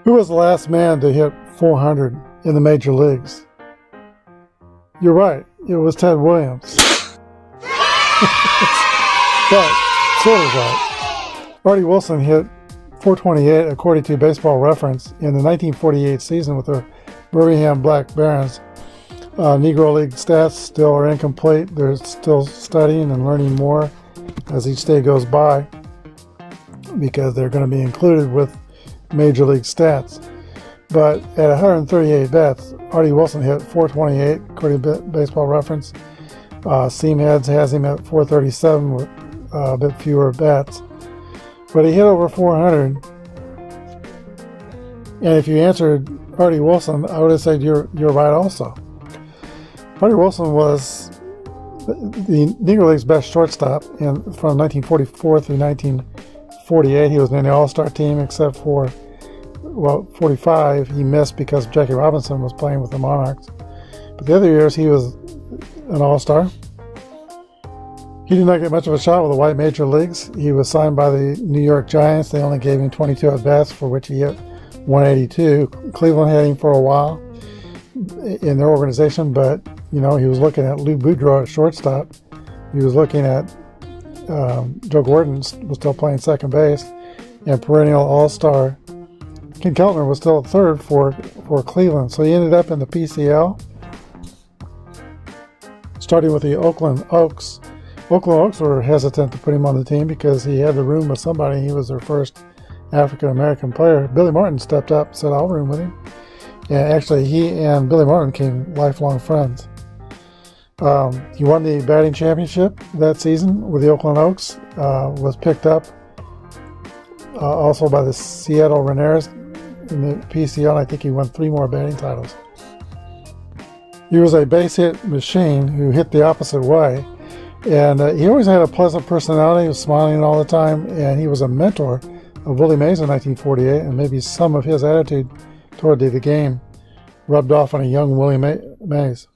Who was the last man to hit 400 in the major leagues? You're right. It was Ted Williams. But sort of right. Marty Wilson hit 428 according to Baseball Reference in the 1948 season with the Birmingham Black Barons. Negro League stats still are incomplete. They're still studying and learning more as each day goes by because they're going to be included with Major League stats. But at 138 bats, Marty Wilson hit 428 according to Baseball Reference. Seamheads has him at 437 with a bit fewer bats. But he hit over 400. And if you answered Marty Wilson, I would have said you're right also. Marty Wilson was the Negro League's best shortstop from 1944 through 1948. He was in the All-Star team except for 45 he missed because Jackie Robinson was playing with the Monarchs. But the other years he was an All-Star. He did not get much of a shot with the white major leagues. He was signed by the New York Giants. They only gave him 22 at-bats, for which he hit 182. Cleveland had him for a while in their organization, but he was looking at Lou Boudreau at shortstop. He was looking at Joe Gordon was still playing second base, and perennial All-Star Ken Kellner was still at third for Cleveland. So he ended up in the PCL, starting with the Oakland Oaks. Oakland Oaks were hesitant to put him on the team because he had to room with somebody. He was their first African-American player. Billy Martin stepped up and said, I'll room with him. And actually, he and Billy Martin became lifelong friends. He won the batting championship that season with the Oakland Oaks, was picked up also by the Seattle Mariners in the PCL, and I think he won 3 more batting titles. He was a base hit machine who hit the opposite way, and he always had a pleasant personality. He was smiling all the time, and he was a mentor of Willie Mays in 1948, and maybe some of his attitude toward the game rubbed off on a young Willie Mays.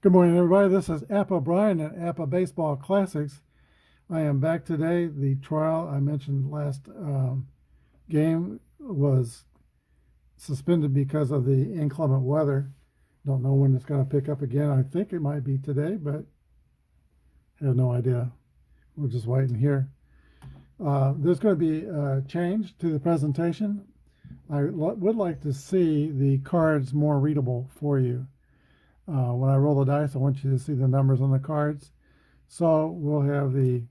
Good morning, everybody. This is Apba Brian at Apba Baseball Classics. I am back today. The trial I mentioned last game was suspended because of the inclement weather. Don't know when it's going to pick up again. I think it might be today, but I have no idea. We're just waiting here. There's going to be a change to the presentation. I would like to see the cards more readable for you. When I roll the dice, I want you to see the numbers on the cards. So we'll have the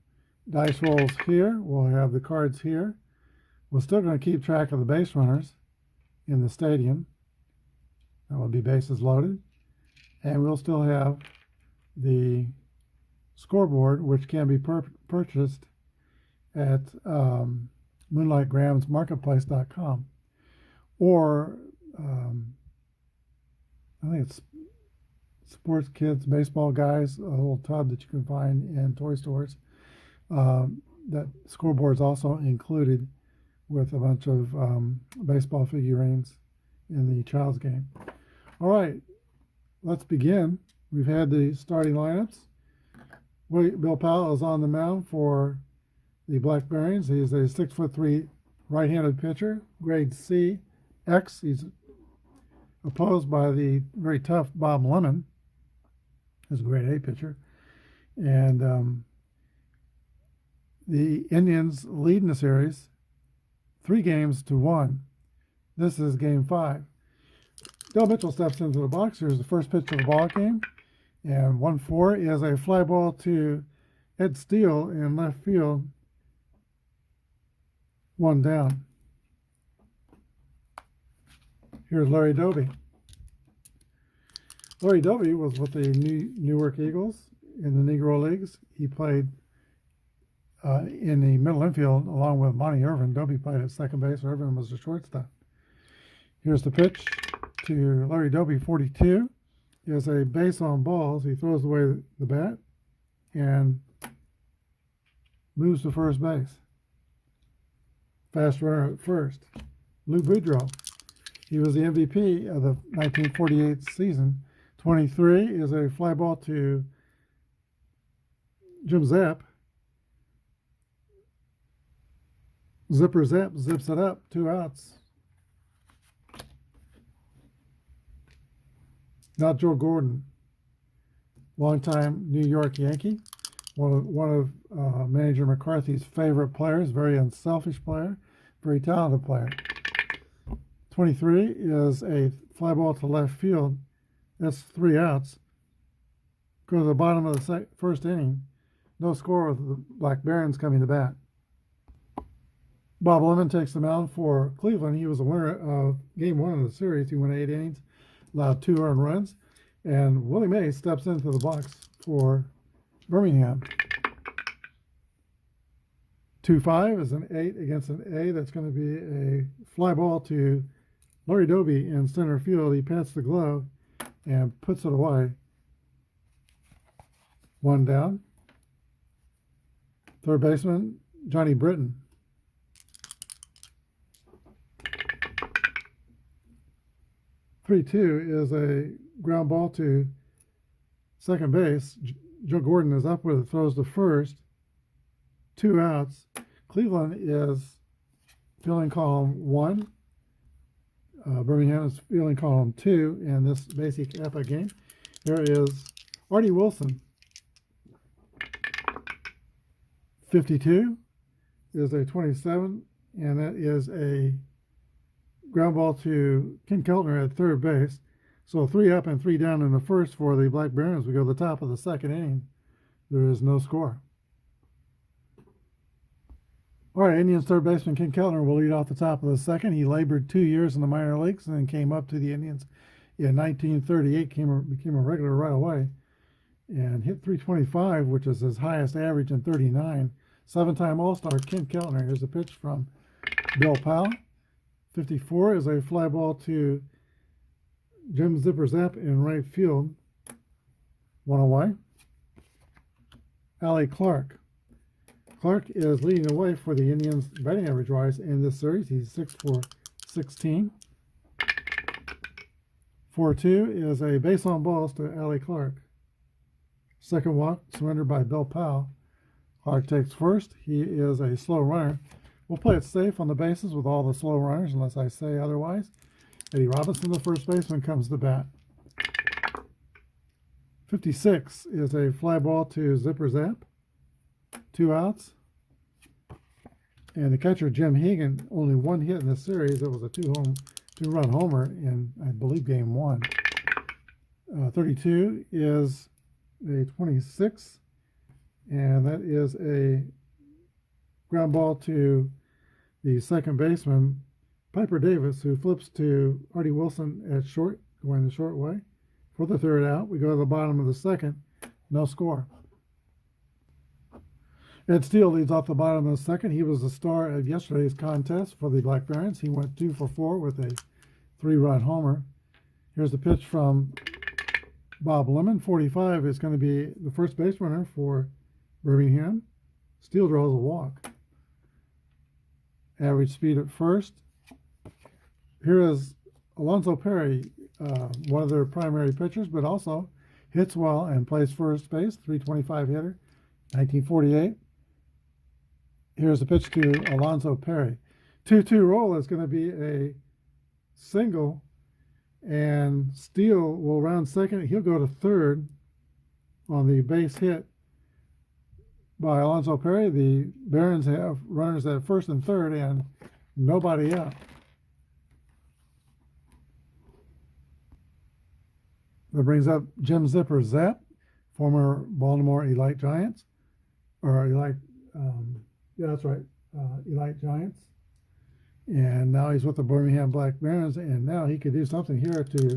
dice rolls here. We'll have the cards here. We're still going to keep track of the base runners in the stadium. That will be bases loaded. And we'll still have the scoreboard, which can be purchased at moonlightgramsmarketplace.com. Or I think it's Sports Kids, Baseball Guys, a little tub that you can find in toy stores. That scoreboard is also included with a bunch of baseball figurines in the child's game. All right, let's begin. We've had the starting lineups. Bill Powell is on the mound for the Black Barons. He's a 6'3" right-handed pitcher, grade C, X. He's opposed by the very tough Bob Lemon, who's a grade A pitcher. And the Indians lead in the series 3-1. This is game 5. Del Mitchell steps into the box. Here's the first pitch of the ball game. And 1-4 is a fly ball to Ed Steele in left field. 1 down. Here's Larry Doby. Larry Doby was with the Newark Eagles in the Negro Leagues. He played in the middle infield along with Monty Irvin. Doby played at second base. Irvin was the shortstop. Here's the pitch to Larry Doby, 42. Is a base on balls. He throws away the bat and moves to first base. Fast runner at first. Lou Boudreau. He was the MVP of the 1948 season. 23 is a fly ball to Jim Zapp. Zipper Zapp zips it up, 2 outs. Now Joe Gordon, longtime New York Yankee, one of Manager McCarthy's favorite players, very unselfish player, very talented player. 23 is a fly ball to left field. That's 3 outs. Go to the bottom of the first inning. No score with the Black Barons coming to bat. Bob Lemon takes the mound for Cleveland. He was the winner of Game 1 of the series. He went 8 innings, allowed 2 earned runs. And Willie Mays steps into the box for Birmingham. 2-5 is an 8 against an A. That's going to be a fly ball to Larry Doby in center field. He pats the glove and puts it away. 1 down. Third baseman, Johnny Britton. Three-two is a ground ball to second base. Joe Gordon is up with it, throws to first. 2 outs. Cleveland is filling column 1. Birmingham is filling column 2 in this basic Apba game. There is Marty Wilson. 52 is a 27, and that is a ground ball to Ken Kellner at third base. So 3 up and 3 down in the first for the Black Barons. We go to the top of the second inning. There is no score. All right, Indians third baseman Ken Kellner will lead off the top of the second. He labored 2 years in the minor leagues and then came up to the Indians in 1938, became a regular right away, and hit .325, which is his highest average in 39. 7-time All-Star Ken Kellner. Here's a pitch from Bill Powell. 54 is a fly ball to Jim Zipper Zapp in right field. 1 away. Allie Clark. Clark is leading the way for the Indians batting average rise in this series. He's 6 for 16. 4-2 is a base on balls to Allie Clark. Second walk surrendered by Bill Powell. Clark takes first. He is a slow runner. We'll play it safe on the bases with all the slow runners unless I say otherwise. Eddie Robinson, the first baseman, comes to bat. 56 is a fly ball to Zipper Zapp. 2 outs. And the catcher, Jim Hegan, only 1 hit in this series. It was a 2-run homer in, I believe, Game 1. 32 is a 26, and that is a ground ball to the second baseman, Piper Davis, who flips to Marty Wilson at short, going the short way. For the third out, we go to the bottom of the second. No score. Ed Steele leads off the bottom of the second. He was the star of yesterday's contest for the Black Barons. He went 2 for 4 with a 3-run homer. Here's the pitch from Bob Lemon. 45 is going to be the first base runner for Birmingham. Steele draws a walk. Average speed at first. Here is Alonzo Perry, one of their primary pitchers, but also hits well and plays first base, .325 hitter, 1948. Here's the pitch to Alonzo Perry. 2-2 roll is going to be a single, and Steele will round second. He'll go to third on the base hit by Alonzo Perry. The Barons have runners at first and third and nobody out. That brings up Jim Zipper Zapp, former Baltimore Elite Giants, or Elite, that's right, Elite Giants. And now he's with the Birmingham Black Barons, and now he could do something here to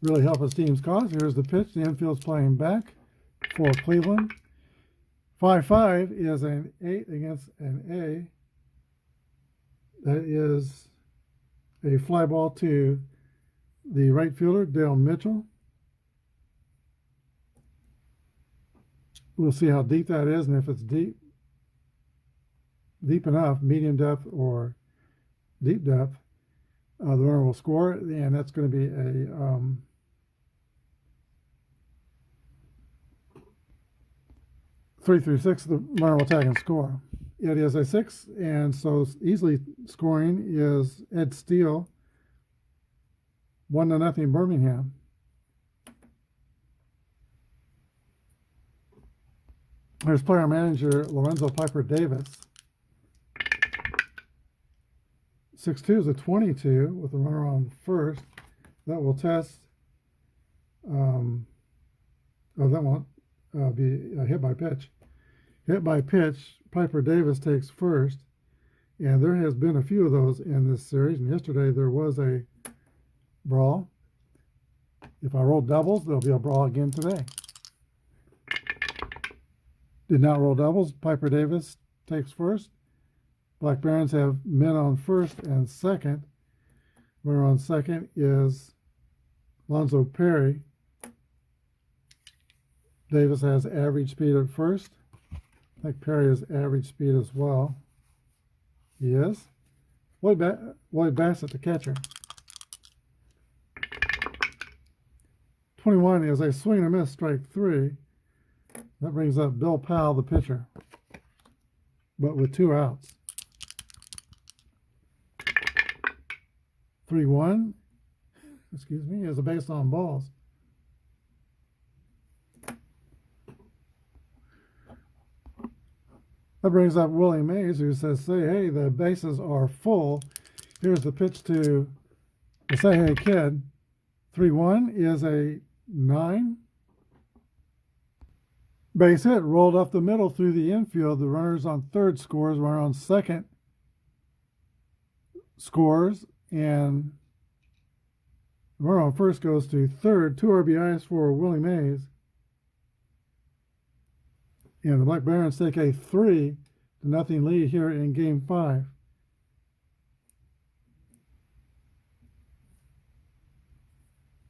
really help his team's cause. Here's the pitch. The infield's playing back for Cleveland. 5-5 is an 8 against an A. That is a fly ball to the right fielder, Dale Mitchell. We'll see how deep that is, and if it's deep enough, medium depth or deep depth. the runner will score, and that's going to be a 3 through 6. The runner will tag and score. It is a 6, and so easily scoring is Ed Steele, 1-0 Birmingham. There's player manager Lorenzo Piper Davis. 6-2 is a 22 with the runner on first. That will test. That won't be a hit by pitch. Hit by pitch, Piper Davis takes first. And there has been a few of those in this series. And yesterday there was a brawl. If I roll doubles, there'll be a brawl again today. Did not roll doubles. Piper Davis takes first. Black Barons have men on first and second. Runner on second is Lonzo Perry. Davis has average speed at first. I think Perry has average speed as well. He is. Lloyd Bassett, the catcher. 21 is a swing and a miss, strike 3. That brings up Bill Powell, the pitcher, but with 2 outs. 3-1, is a base on balls. That brings up Willie Mays, who says, say, hey, the bases are full. Here's the pitch to the Say Hey Kid. 3-1 is a 9. Base hit, rolled up the middle through the infield. The runner's on third scores, runner on second scores, and the runner on first goes to third. 2 RBIs for Willie Mays. And the Black Barons take a 3-0 lead here in Game 5.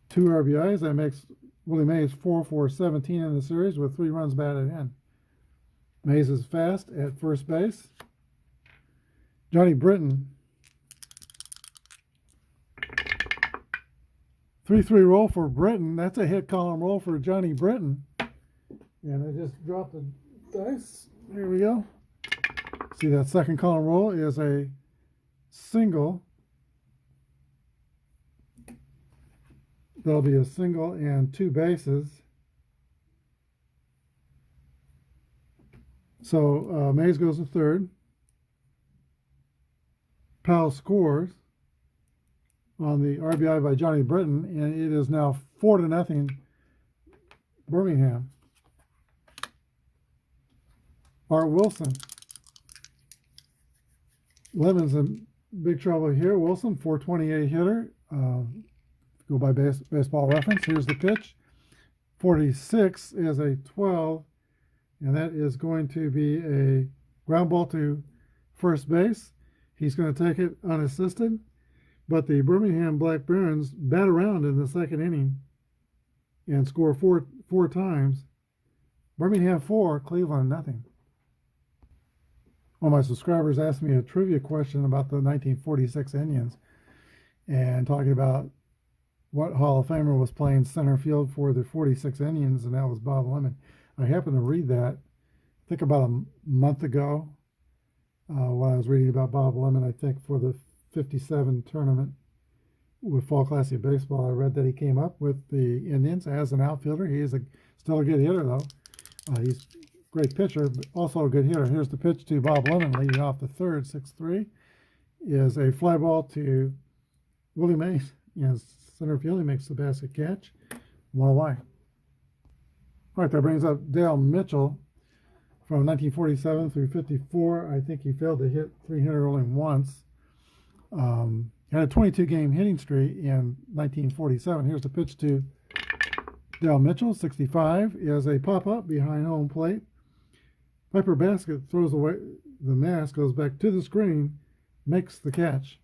Two RBIs, that makes Willie Mays 4 for 17 in the series with 3 runs batted in. Mays is fast at first base. Johnny Britton. 3-3 roll for Britton. That's a hit column roll for Johnny Britton. And I just dropped the dice. Here we go. See, that second column roll is a single. There'll be a single and 2 bases. So Mays goes to third. Powell scores on the RBI by Johnny Britton, and it is now 4-0 Birmingham. Art Wilson. Lemon's in big trouble here. Wilson, 428 hitter. Go by baseball reference. Here's the pitch. 46 is a 12, and that is going to be a ground ball to first base. He's going to take it unassisted, but the Birmingham Black Barons bat around in the second inning and score four times. Birmingham 4, Cleveland nothing. One of my subscribers asked me a trivia question about the 1946 Indians and talking about what Hall of Famer was playing center field for the 46 Indians, and that was Bob Lemon. I happened to read that, I think about a month ago, when I was reading about Bob Lemon, I think for the 57 tournament with Fall Classic Baseball. I read that he came up with the Indians as an outfielder. He is still a good hitter, though. He's a great pitcher, but also a good hitter. Here's the pitch to Bob Lemon, leading off the third, 6-3, is a fly ball to Willie Mays. Center field, he makes the basket catch. 1 away. All right, that brings up Dale Mitchell from 1947 through 54. I think he failed to hit 300 only once. Had a 22-game hitting streak in 1947. Here's the pitch to Dale Mitchell. 65 is a pop-up behind home plate. Piper Basket throws away the mask, goes back to the screen, makes the catch.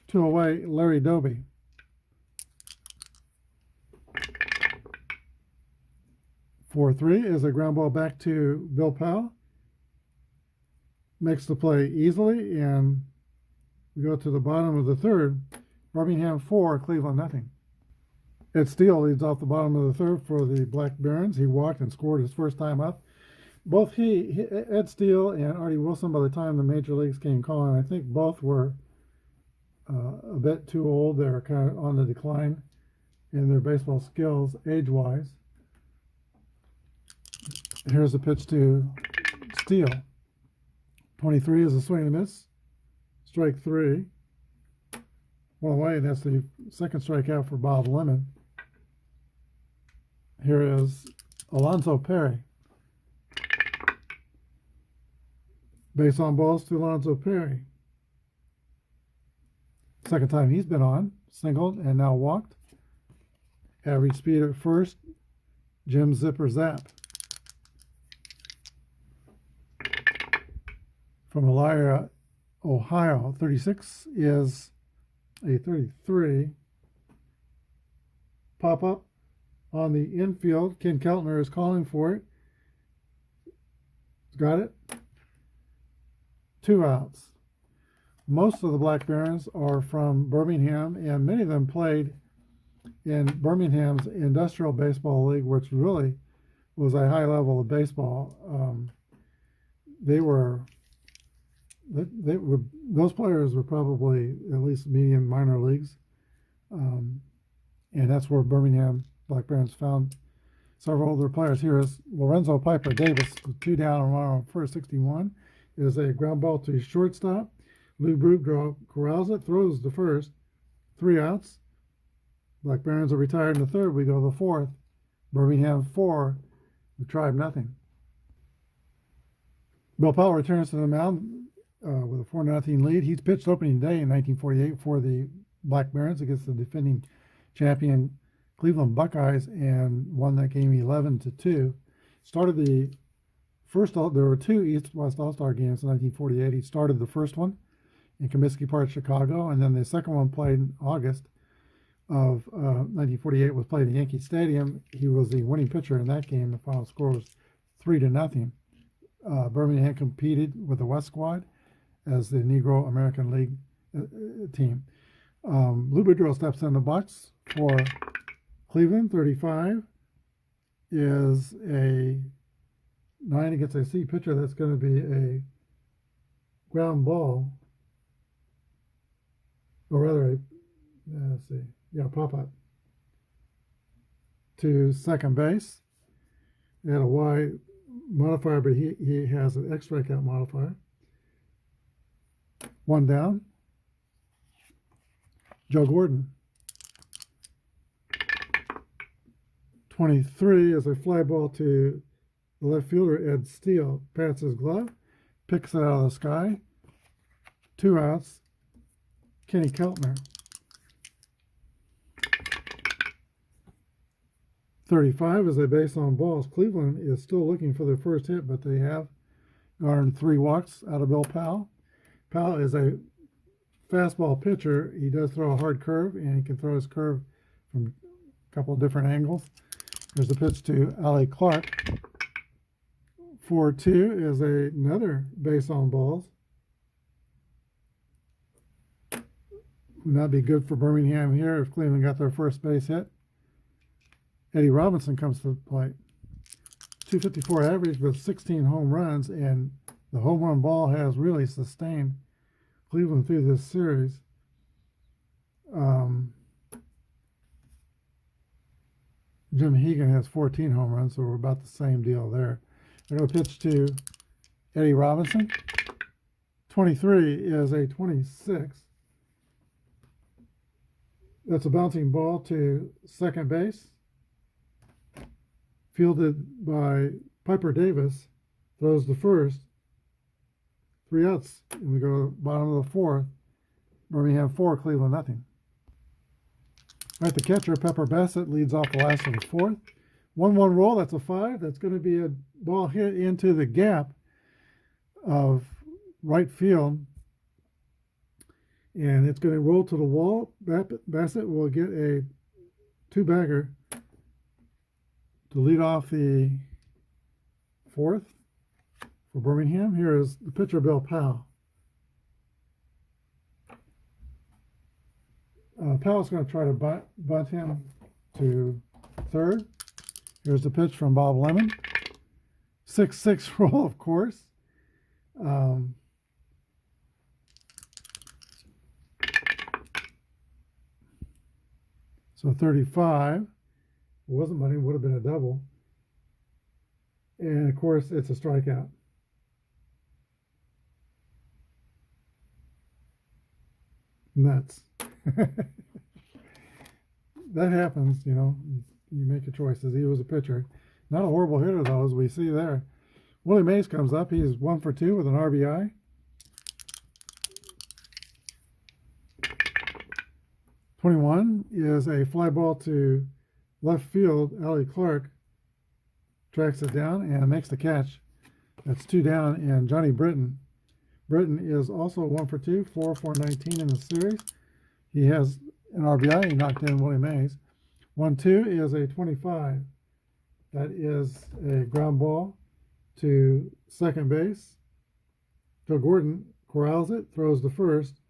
2 away, Larry Doby. Four 3 is a ground ball back to Bill Powell. Makes the play easily, and We go to the bottom of the third. Birmingham 4, Cleveland nothing. Ed Steele leads off the bottom of the third for the Black Barons. He walked and scored his first time up. Both Ed Steele and Marty Wilson, by the time the major leagues came calling, I think both were a bit too old. They're kind of on the decline in their baseball skills age-wise. Here's the pitch to Steele. 23 is a swing and a miss. Strike 3. One away, that's the second strikeout for Bob Lemon. Here is Alonzo Perry. Base on balls to Alonzo Perry. Second time he's been on, singled and now walked. Average speed at first, Jim Zipper Zap. From Elyria, Ohio, 36 is a 33. Pop up on the infield. Ken Kellner is calling for it. Got it. 2 outs. Most of the Black Barons are from Birmingham, and many of them played in Birmingham's Industrial Baseball League, which really was a high level of baseball. Those players were probably at least medium minor leagues, and that's where Birmingham Black Barons found several older players. Here is Lorenzo Piper Davis with 2 down and 1 on first. 61 is a ground ball to shortstop. Lou Boudreaux corrals it, throws the first. 3 outs. Black Barons are retired in the third. We go to the fourth. Birmingham 4, the Tribe nothing. Bill Powell returns to the mound with a 4-0 lead. He's pitched opening day in 1948 for the Black Barons against the defending champion Cleveland Buckeyes and won that game 11-2. Started the first, there were 2 East-West All-Star games in 1948. He started the first one in Comiskey Park, Chicago, and then the second one played in August of 1948 was played at Yankee Stadium. He was the winning pitcher in that game. The final score was 3-0. Birmingham competed with the West squad as the Negro American League team. Lou Boudreaux steps in the box for Cleveland. 35 is a 9 against a C pitcher. That's going to be a ground ball, or rather pop-up to second base. He had a Y modifier, but he has an X strikeout modifier. 1 down. Joe Gordon. 23 is a fly ball to the left fielder, Ed Steele. Pats his glove, picks it out of the sky. 2 outs. Kenny Keltner. 35 is a base on balls. Cleveland is still looking for their first hit, but they have earned 3 walks out of Bill Powell. Powell is a fastball pitcher. He does throw a hard curve, and he can throw his curve from a couple of different angles. There's the pitch to Allie Clark. 4-2 is another base on balls. Would not be good for Birmingham here if Cleveland got their first base hit. Eddie Robinson comes to the plate. 254 average with 16 home runs, and the home run ball has really sustained Cleveland through this series. Jim Hegan has 14 home runs, so we're about the same deal there. They're going to pitch to Eddie Robinson. 23 is a 26. That's a bouncing ball to second base. Fielded by Piper Davis. Throws the first. 3 outs. And we go to the bottom of the fourth. Birmingham 4, Cleveland nothing. All right, the catcher, Pepper Bassett, leads off the last of the fourth. 1-1 roll, that's a 5. That's going to be a ball hit into the gap of right field. And it's going to roll to the wall. Bassett will get a 2-bagger to lead off the fourth for Birmingham. Here is the pitcher, Bill Powell. Powell's going to try to bunt him to third. Here's the pitch from Bob Lemon. 6-6 roll, of course. So 35. It wasn't money, would have been a double. And of course, it's a strikeout. Nuts. That happens, you know. You make your choices. He was a pitcher. Not a horrible hitter, though, as we see there. Willie Mays comes up. He's 1 for 2 with an RBI. '21 is a fly ball to left field. Allie Clark tracks it down and makes the catch. That's 2 down. And Johnny Britton is also 1 for 2, 4 for 19 in the series. He has an RBI. He knocked in Willie Mays. 1-2 is a 25. That is a ground ball to second base. Joe Gordon corrals it, throws to first,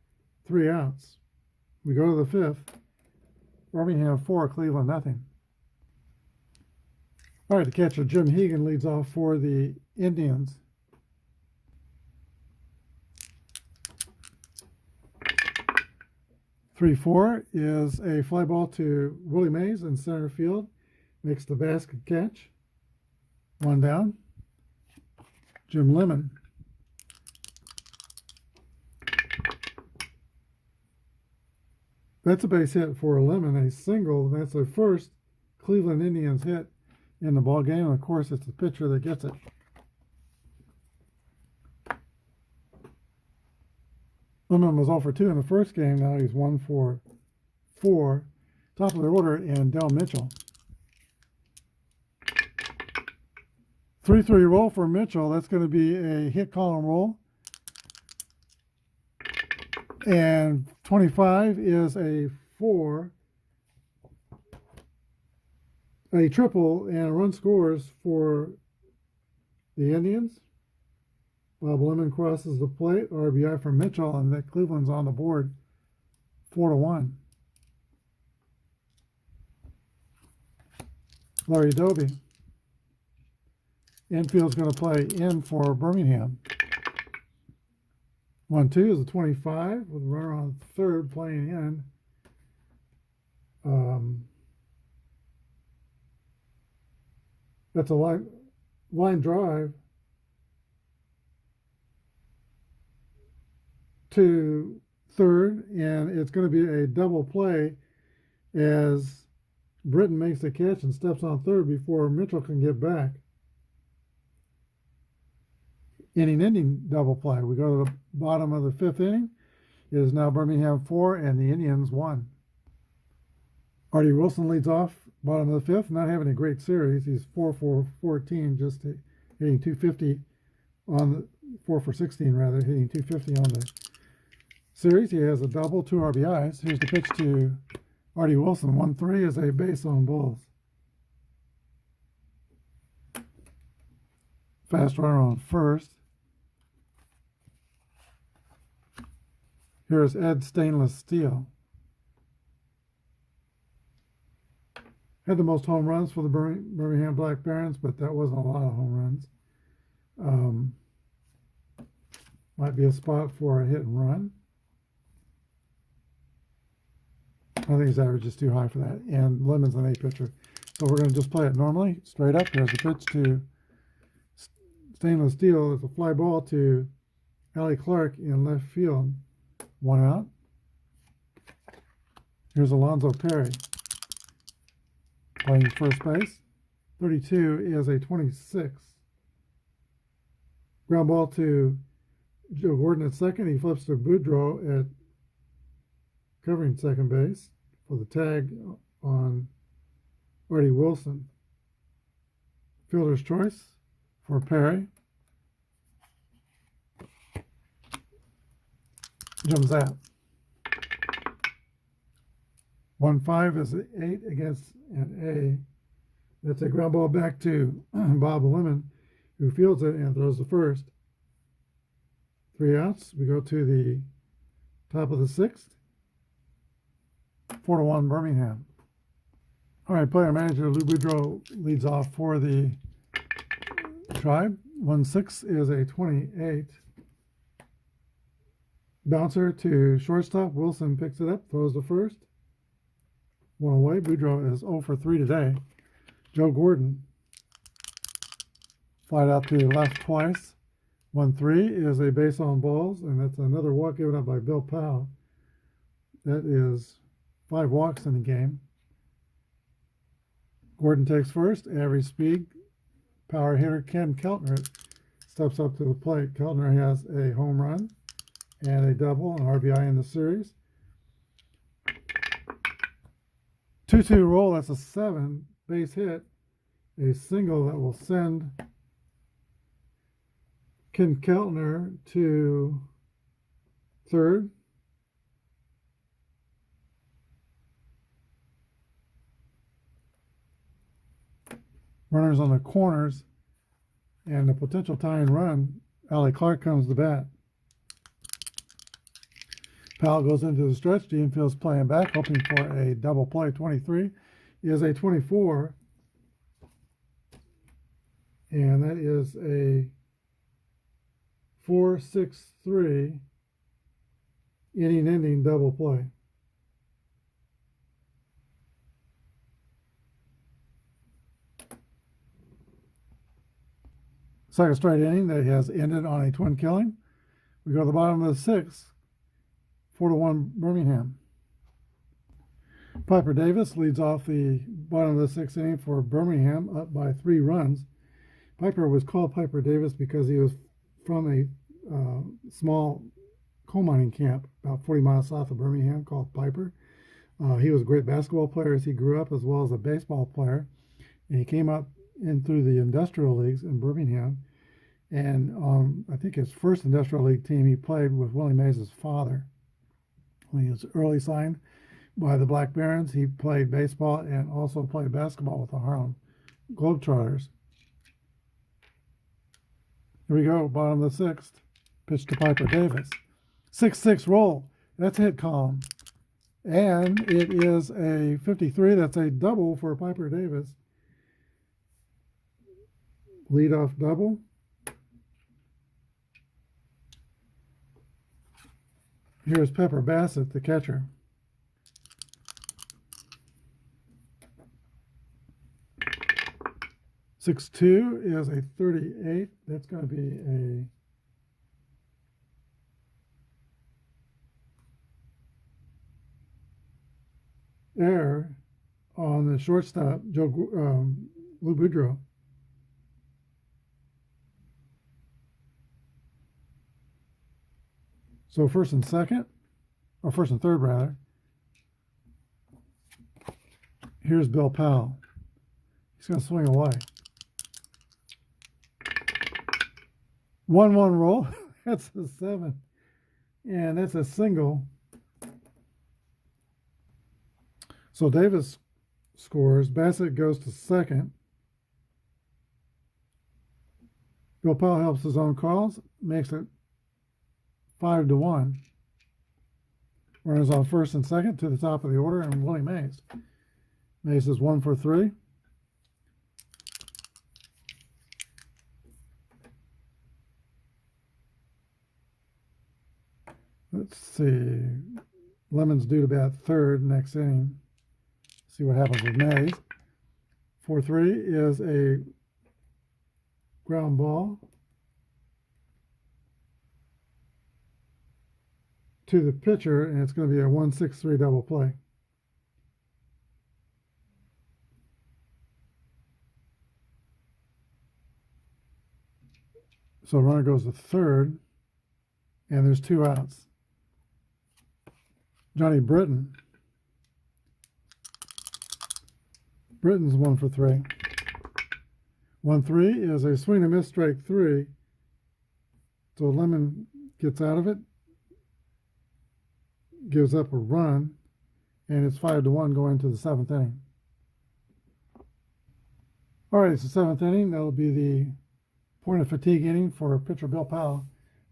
3 outs. We go to the 5th. Birmingham 4, Cleveland nothing. All right, the catcher Jim Hegan leads off for the Indians. "3-4 is a fly ball to Willie Mays in center field. Makes the basket catch. 1 down. Jim Lemon. That's a base hit for Lemon, a single. That's the first Cleveland Indians hit in the ball game. Of course, it's the pitcher that gets it. Lemon was 0 for 2 in the first game. Now he's 1 for 4. Top of the order, and Del Mitchell. 3-3 roll for Mitchell. That's going to be a hit column roll. And 25 is a 4. A triple and a run scores for the Indians. Bob Lemon crosses the plate, RBI for Mitchell, and that Cleveland's on the board 4-1. Larry Doby. Infield's going to play in for Birmingham. 1-2 is a 25 with a runner on third playing in. That's a line drive to third, and it's going to be a double play as Britton makes the catch and steps on third before Mitchell can get back. Inning double play. We go to the bottom of the 5th inning. It is now Birmingham 4 and the Indians 1. Marty Wilson leads off, bottom of the 5th, not having a great series. He's 4 for 14, just hitting 250 on the 4 for 16 rather, hitting 250 on the series. He has a double, 2 RBIs. Here's the pitch to Marty Wilson. 1-3 is a base on balls. Fast runner on first. Here's Ed Stainless Steel. Had the most home runs for the Birmingham Black Barons, but that wasn't a lot of home runs. Might be a spot for a hit and run. I think his average is too high for that. And Lemon's an A pitcher. So we're going to just play it normally, straight up. Here's a pitch to Stainless Steel. It's a fly ball to Allie Clark in left field. 1 out. Here's Alonzo Perry playing first base. 32 is a 26. Ground ball to Joe Gordon at second. He flips to Boudreaux at covering second base for the tag on Marty Wilson. Fielder's choice for Perry. Jumps out. 1-5 is an 8 against an A. That's a ground ball back to Bob Lemon, who fields it and throws the first. 3 outs. We go to the top of the 6th. 4-1 Birmingham. All right, player manager Lou Boudreau leads off for the Tribe. 1-6 is a 28. Bouncer to shortstop. Wilson picks it up, throws to first. One away. Boudreau is 0 for 3 today. Joe Gordon flied out to the left twice. 1-3 is a base on balls, and that's another walk given up by Bill Powell. That is 5 walks in the game. Gordon takes first. Average speed. Power hitter Ken Kellner steps up to the plate. Kellner has a home run and a double, an RBI in the series. 2-2 roll, that's a 7 base hit. A single that will send Ken Kellner to third. Runners on the corners, and the potential tying run, Allie Clark comes to bat. Powell goes into the stretch. Gene Fields playing back, hoping for a double play. 23 is a 24, and that is a 4-6-3 inning-ending double play. Second straight inning that has ended on a twin killing. We go to the bottom of the 6th, 4-1 Birmingham. Piper Davis leads off the bottom of the 6th inning for Birmingham, up by 3 runs. Piper was called Piper Davis because he was from a small coal mining camp about 40 miles south of Birmingham called Piper. He was a great basketball player as he grew up, as well as a baseball player. And he came up in through the industrial leagues in Birmingham, and I think his first industrial league team he played with Willie Mays' father. When he was early signed by the Black Barons, he played baseball and also played basketball with the Harlem Globetrotters. Here we go, bottom of the 6th, pitch to Piper Davis. 6-6 roll, that's hit column, and it is a 53. That's a double for Piper Davis. Leadoff double. Here's Pepper Bassett, the catcher. Six-two is a 38. That's going to be a error on the shortstop, Lou Boudreau. So first and third rather. Here's Bill Powell. He's going to swing away. 1-1 roll. That's a 7. And that's a single. So Davis scores. Bassett goes to second. Bill Powell helps his own calls. Makes it 5-1. Runners on first and second to the top of the order, and Willie Mays. Mays is 1 for 3. Let's see. Lemon's due to bat third next inning. See what happens with Mays. 4-3 is a ground ball to the pitcher, and it's going to be a 1-6-3 double play. So runner goes to third, and there's 2 outs. Johnny Britton's 1 for 3. 1-3 is a swing and miss, strike 3. So Lemon gets out of it, gives up a run, and it's 5-1 going to the 7th inning. All right, it's the 7th inning. That'll be the point of fatigue inning for pitcher Bill Powell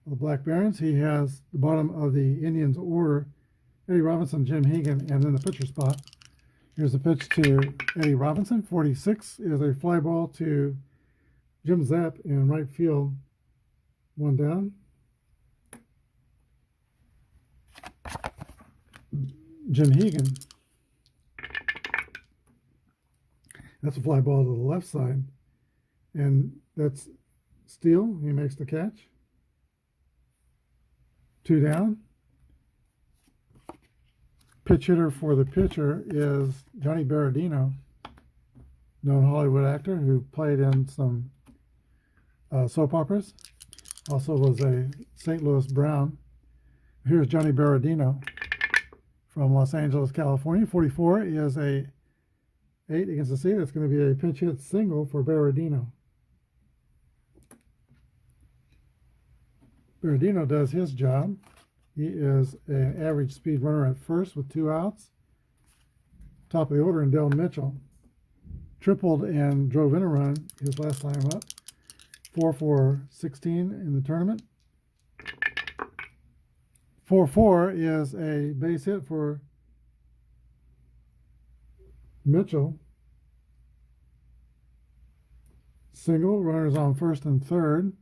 of the Black Barons. He has the bottom of the Indians' order Eddie Robinson, Jim Hegan, and then the pitcher spot. Here's the pitch to Eddie Robinson. 46 is a fly ball to Jim Zapp in right field. One down. Jim Hegan. That's a fly ball to the left side. And that's Steele. He makes the catch. Two down. Pitch hitter for the pitcher is Johnny Baradino, known Hollywood actor who played in some soap operas. Also was a St. Louis Brown. Here's Johnny Baradino from Los Angeles, California. 44 is a 8 against the seat. It's going to be a pinch hit single for Baradino. Baradino does his job. He is an average speed runner at first with 2 outs. Top of the order in Del Mitchell. Tripled and drove in a run his last time up. 4 for 16 in the tournament. 4-4 is a base hit for Mitchell. Single, runners on first and third.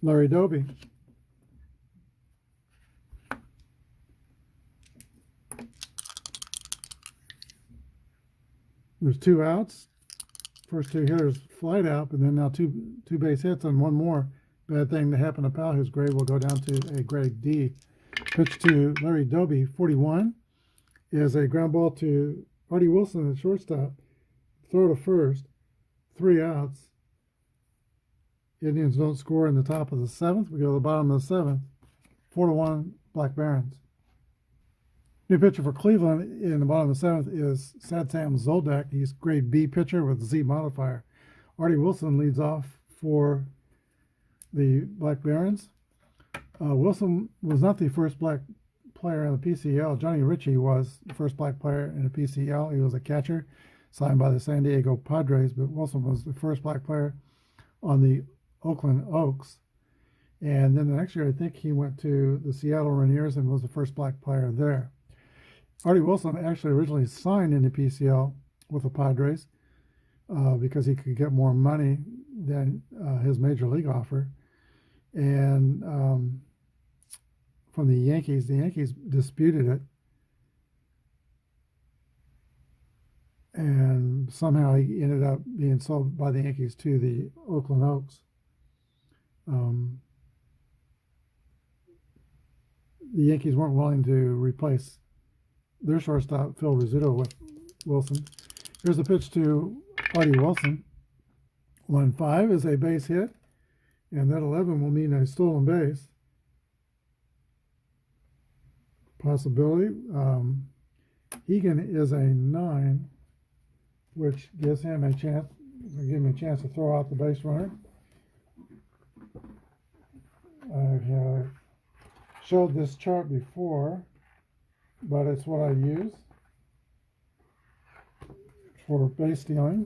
Larry Doby. There's 2 outs. First 2 hitters flied out, but then now two base hits and one more bad thing to happen to Powell, whose grade will go down to a grade D. Pitch to Larry Doby. 41 is a ground ball to Marty Wilson at shortstop. Throw to first. 3 outs. Indians don't score in the top of the 7th. We go to the bottom of the 7th. 4-1 Black Barons. New pitcher for Cleveland in the bottom of the 7th is Sad Sam Zoldak. He's grade B pitcher with Z modifier. Marty Wilson leads off for the Black Barons. Wilson was not the first black player in the PCL. Johnny Ritchie was the first black player in the PCL. He was a catcher signed by the San Diego Padres, but Wilson was the first black player on the Oakland Oaks. And then the next year, I think he went to the Seattle Rainiers and was the first black player there. Marty Wilson actually originally signed in the PCL with the Padres because he could get more money than his major league offer. And from the Yankees disputed it. And somehow he ended up being sold by the Yankees to the Oakland Oaks. The Yankees weren't willing to replace their shortstop, Phil Rizzuto, with Wilson. Here's a pitch to Marty Wilson. 1-5 is a base hit, and that 11 will mean a stolen base. Possibility. Egan is a 9, which gives him a chance, to throw out the base runner. I have showed this chart before, but it's what I use for base stealing.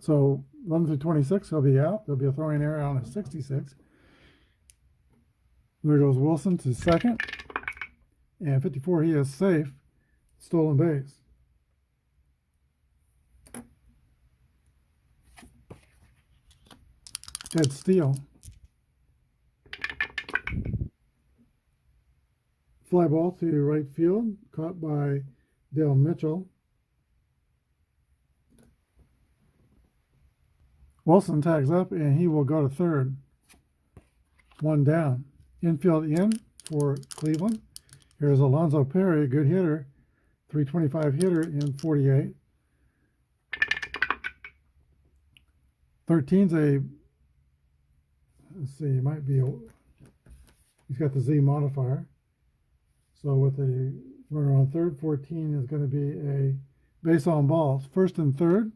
So 11 through 26, he'll be out. There'll be a throwing error on a 66. There goes Wilson to second. And 54, he is safe. Stolen base. Ed Steele. Fly ball to right field, caught by Dale Mitchell. Wilson tags up, and he will go to third. 1 down. Infield in for Cleveland. Here's Alonzo Perry, a good hitter, 325 hitter in 48. 13's a, let's see, it might be, he's got the Z modifier. So with the runner on third, 14 is going to be a base on balls. First and third.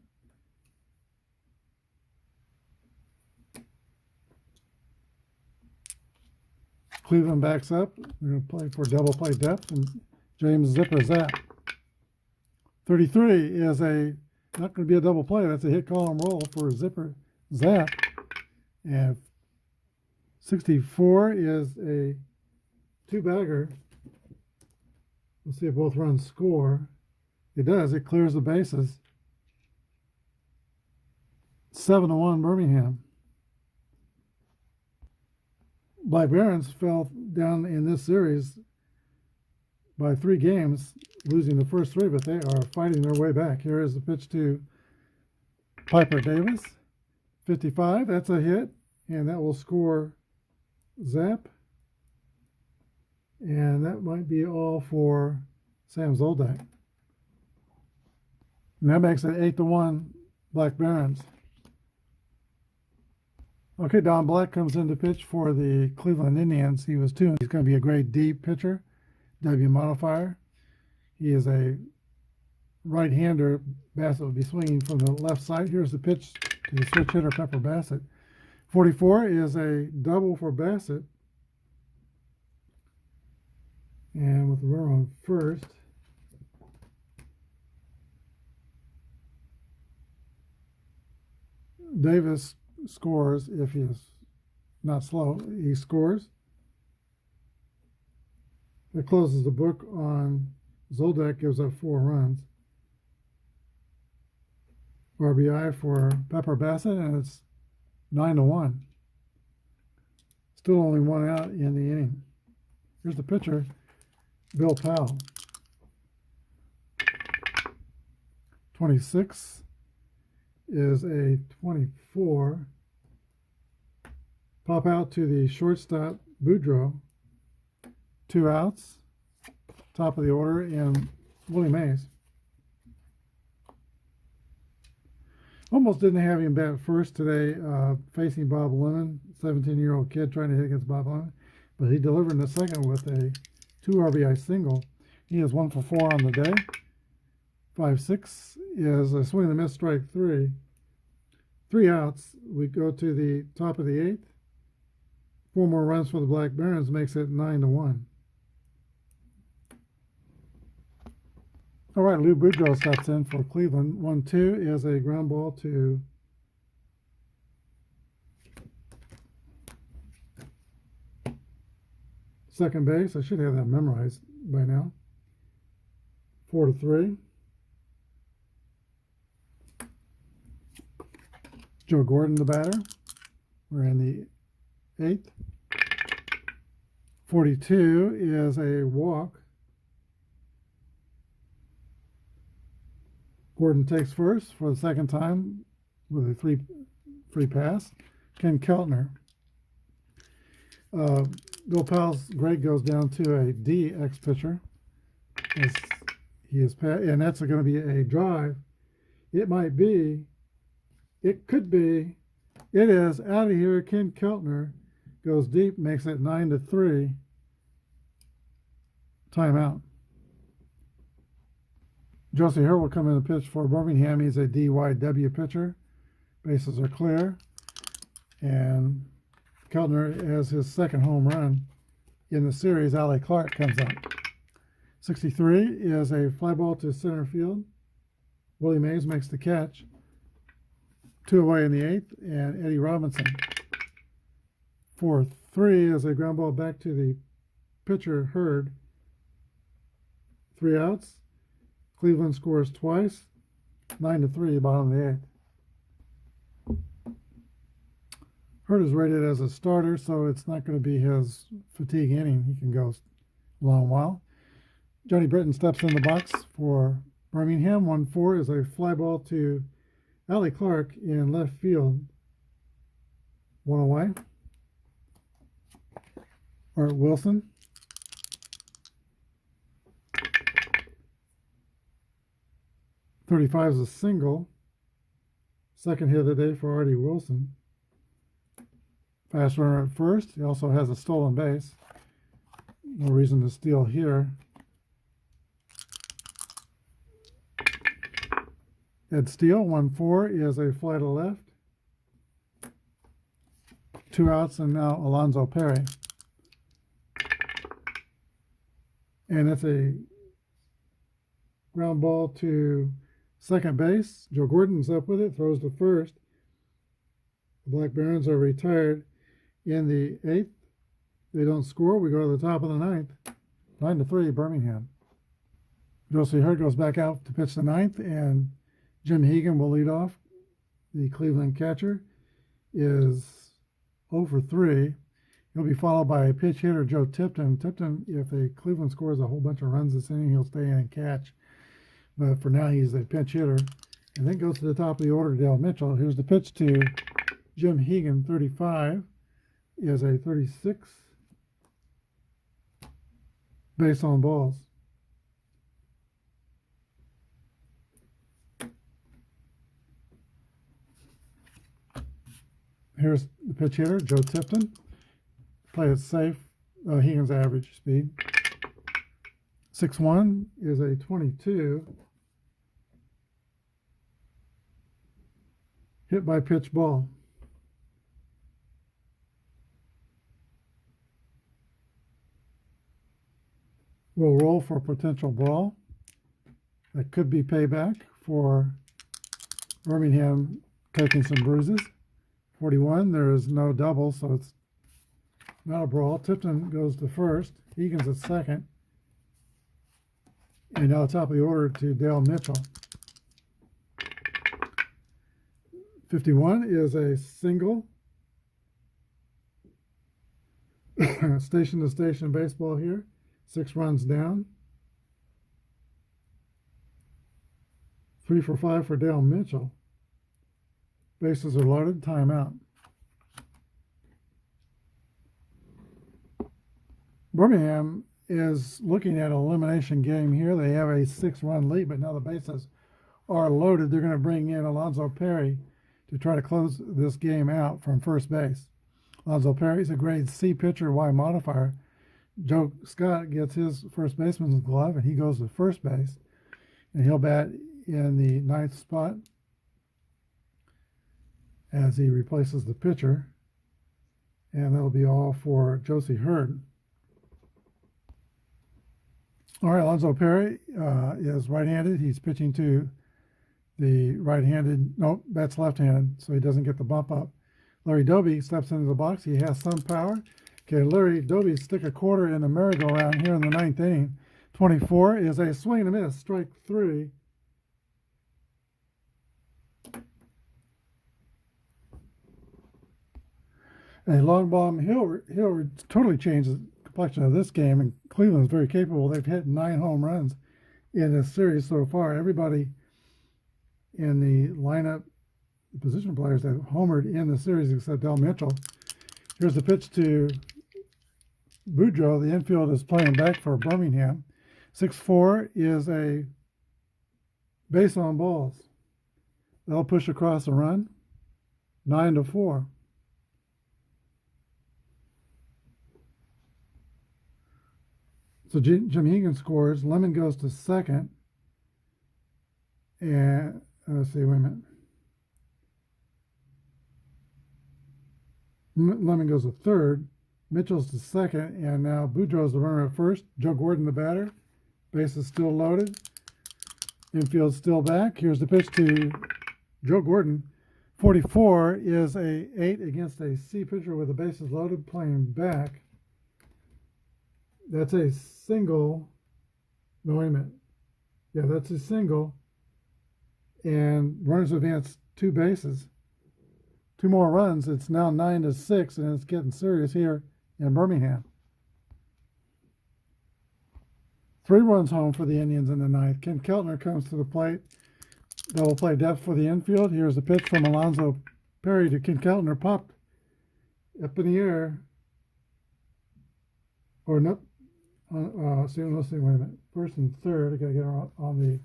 Cleveland backs up. They're going to play for double play depth, and James Zipper Zapp. 33 is not going to be a double play. That's a hit column roll for Zipper Zapp. And 64 is a two-bagger. We'll see if both runs score. It does. It clears the bases. 7-1 Birmingham. Black Barons fell down in this series by 3 games, losing the first 3, but they are fighting their way back. Here is the pitch to Piper Davis. 55, that's a hit, and that will score Zap. And that might be all for Sam Zoldak. And that makes it 8-1 Black Barons. Okay, Don Black comes in to pitch for the Cleveland Indians. He was 2. He's going to be a grade D pitcher, W modifier. He is a right-hander. Bassett will be swinging from the left side. Here's the pitch to the switch hitter, Pepper Bassett. 44 is a double for Bassett. And with the runner on first, Davis scores if he is not slow. He scores. That closes the book on Zoldak, gives up 4 runs. RBI for Pepper Bassett, and it's 9-1. Still only 1 out in the inning. Here's the pitcher, Bill Powell. 26 is a 24. Pop out to the shortstop, Boudreaux. 2 outs. Top of the order in Willie Mays. Almost didn't have him bat first today, facing Bob Lemon, 17-year-old kid trying to hit against Bob Lemon. But he delivered in the second with a 2 RBI single. He is 1 for 4 on the day. 5-6 is a swing and a miss, strike 3. 3 outs. We go to the top of the 8th. 4 more runs for the Black Barons makes it 9-1. All right, Lou Boudreaux steps in for Cleveland. 1-2 is a ground ball to second base. I should have that memorized by now. 4-3. Joe Gordon, the batter. We're in the 8th. 42 is a walk. Gordon takes first for the second time with a free pass. Ken Kellner. Bill Powell's grade goes down to a D ex-pitcher. He is, and that's going to be a drive. It might be. It could be. It is out of here. Ken Kellner goes deep, makes it 9-3. Timeout. Josie Hill will come in and pitch for Birmingham. He's a DYW pitcher. Bases are clear. And Kellner has his second home run in the series. Allie Clark comes up. 63 is a fly ball to center field. Willie Mays makes the catch. 2 away in the 8th, and Eddie Robinson. 4-3 is a ground ball back to the pitcher, Hurd. 3 outs. Cleveland scores twice. 9-3, bottom of the 8th. Hurd is rated as a starter, so it's not going to be his fatigue inning. He can go a long while. Johnny Britton steps in the box for Birmingham. 1-4 is a fly ball to Allie Clark in left field. 1 away. Art Wilson. .35 is a single. Second hit of the day for Artie Wilson. Fast runner at first. He also has a stolen base. No reason to steal here. Ed Steele, 1-4 is a fly to left. 2 outs, and now Alonzo Perry. And it's a ground ball to second base. Joe Gordon's up with it, throws to first. The Black Barons are retired In the eighth, they don't score. We go to the top of the ninth. 9-3, Birmingham. Josie Hurd goes back out to pitch the ninth, and Jim Hegan will lead off. The Cleveland catcher is 0 for 3. He'll be followed by a pitch hitter, Joe Tipton. Tipton, if the Cleveland scores a whole bunch of runs this inning, he'll stay in and catch. But for now, he's a pinch hitter. And then goes to the top of the order, Dale Mitchell. Here's the pitch to Jim Hegan, 35, is a 36 base on balls. Here's the pitch hitter, Joe Tipton. Play it safe. Hegan's average speed. 6-1 is a 22. Hit by pitch ball. We'll roll for a potential ball. That could be payback for Birmingham taking some bruises. 41, there is no double, so it's not a brawl. Tipton goes to first. Egan's at second. And now top of the order to Dale Mitchell. 51 is a single. Station to station baseball here. 6 runs down. 3 for 5 for Dale Mitchell. Bases are loaded. Timeout. Birmingham is looking at an elimination game here. They have a 6-run lead, but now the bases are loaded. They're going to bring in Alonzo Perry to try to close this game out from first base. Alonzo Perry is a grade C pitcher, Y modifier. Joe Scott gets his first baseman's glove, and he goes to first base. And he'll bat in the ninth spot as he replaces the pitcher. And that'll be all for Josie Hurd. All right, Alonzo Perry is right-handed. He's pitching to the right-handed, no, that's left-handed, so he doesn't get the bump up. Larry Doby steps into the box. He has some power. Okay, Larry Doby stick a quarter in the merry-go-round here in the ninth inning. 24 is a swing and a miss, strike 3. A long bomb Hill totally changes the complexion of this game, and Cleveland is very capable. They've hit 9 home runs in this series so far. Everybody in the lineup, the position players have homered in the series except Del Mitchell. Here's the pitch to Boudreaux. The infield is playing back for Birmingham. 6-4 is a base on balls. They'll push across the run. 9-4. So Jim Hegan scores. Lemon goes to second. And let's see, wait a minute. Lemon goes to third. Mitchell's to second. And now Boudreaux's the runner at first. Joe Gordon the batter. Base is still loaded. Infield's still back. Here's the pitch to Joe Gordon. 44 is a 8 against a C pitcher with the bases loaded, playing back. That's a single. No, wait a minute. Yeah, that's a single. And runners advance 2 bases. 2 more runs. It's now 9-6, and it's getting serious here in Birmingham. 3 runs home for the Indians in the ninth. Ken Kellner comes to the plate. Double play depth for the infield. Here's the pitch from Alonzo Perry to Ken Kellner. Popped up in the air. Or no. Let's see, wait a minute. First and third. I got to get on the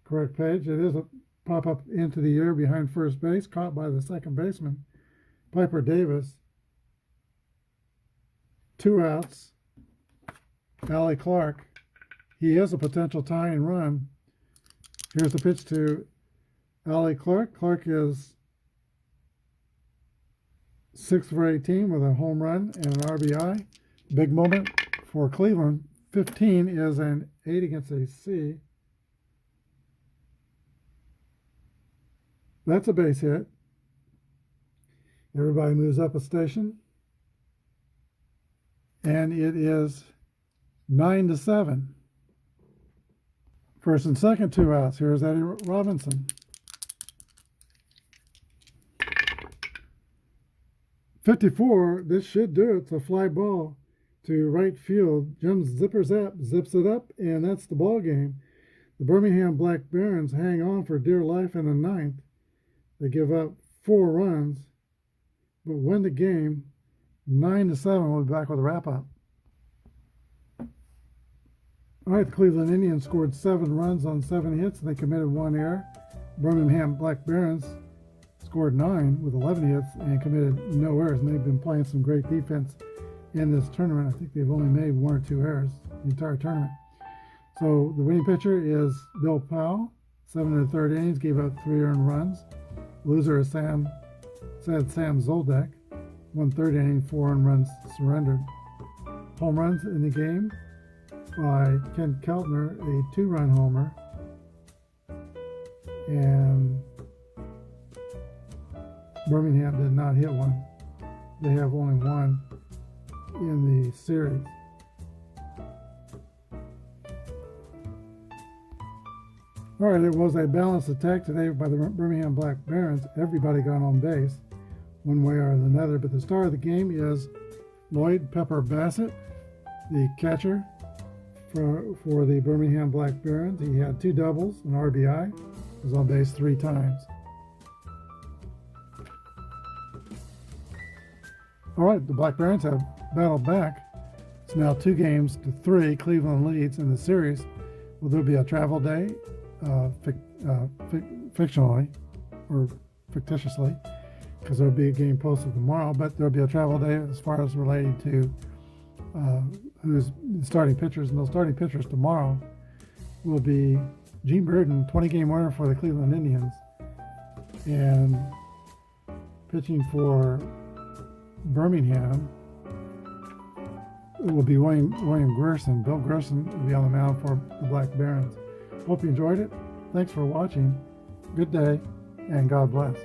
correct page. It is a pop up into the air behind first base, caught by the second baseman, Piper Davis. 2 outs. Allie Clark. He is a potential tying run. Here's the pitch to Allie Clark. Clark is 6 for 18 with a home run and an RBI. Big moment for Cleveland. 15 is an 8 against a C. That's a base hit. Everybody moves up a station. and it is 9-7. First and second, 2 outs. Here's Eddie Robinson. 54, this should do it. It's a fly ball to right field. Jim Zipper-Zap zips it up, and that's the ball game. The Birmingham Black Barons hang on for dear life in the ninth. They give up 4 runs, but win the game 9-7. We'll be back with a wrap-up. All right, the Cleveland Indians scored 7 runs on 7 hits, and they committed 1 error. Birmingham Black Barons scored 9 with 11 hits and committed no errors, and they've been playing some great defense in this tournament. I think they've only made 1 or 2 errors the entire tournament. So the winning pitcher is Bill Powell, 7 1/3 innings, gave up 3 earned runs. Loser is Sam Zoldak, 1/3 inning, 4 earned runs surrendered. Home runs in the game by Ken Kellner, a 2-run homer, and Birmingham did not hit one. They have only 1 in the series. All right, it was a balanced attack today by the Birmingham Black Barons. Everybody got on base one way or another, but the star of the game is Lloyd Pepper Bassett, the catcher for the Birmingham Black Barons. He had 2 doubles, an RBI, was on base 3 times. All right, the Black Barons have battled back. It's now 2-3. Cleveland leads in the series. Will there be a travel day, fictionally or fictitiously, because there'll be a game posted tomorrow, but there'll be a travel day as far as related to who's the starting pitchers, and those starting pitchers tomorrow will be Gene Burden, 20-game winner for the Cleveland Indians, and pitching for Birmingham it will be William Gerson. Bill Gerson will be on the mound for the Black Barons. Hope you enjoyed it. Thanks for watching. Good day, and God bless.